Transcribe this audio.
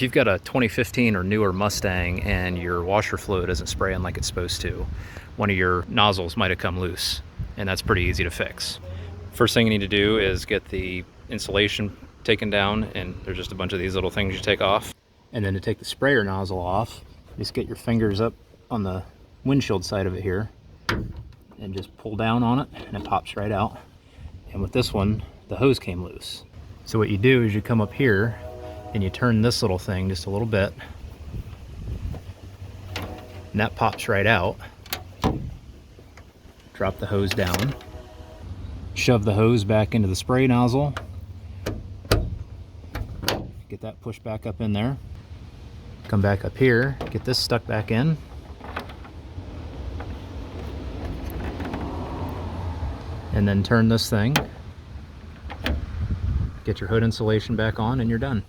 If you've got a 2015 or newer Mustang and your washer fluid isn't spraying like it's supposed to, one of your nozzles might have come loose, and that's pretty easy to fix. First thing you need to do is get the insulation taken down, and there's just a bunch of these little things you take off. And then to take the sprayer nozzle off, just get your fingers up on the windshield side of it here and just pull down on it, and it pops right out. And with this one, the hose came loose. So what you do is you come up here and you turn this little thing just a little bit, and that pops right out. Drop the hose down, shove the hose back into the spray nozzle, get that pushed back up in there, come back up here, get this stuck back in, and then turn this thing, get your hood insulation back on, and you're done.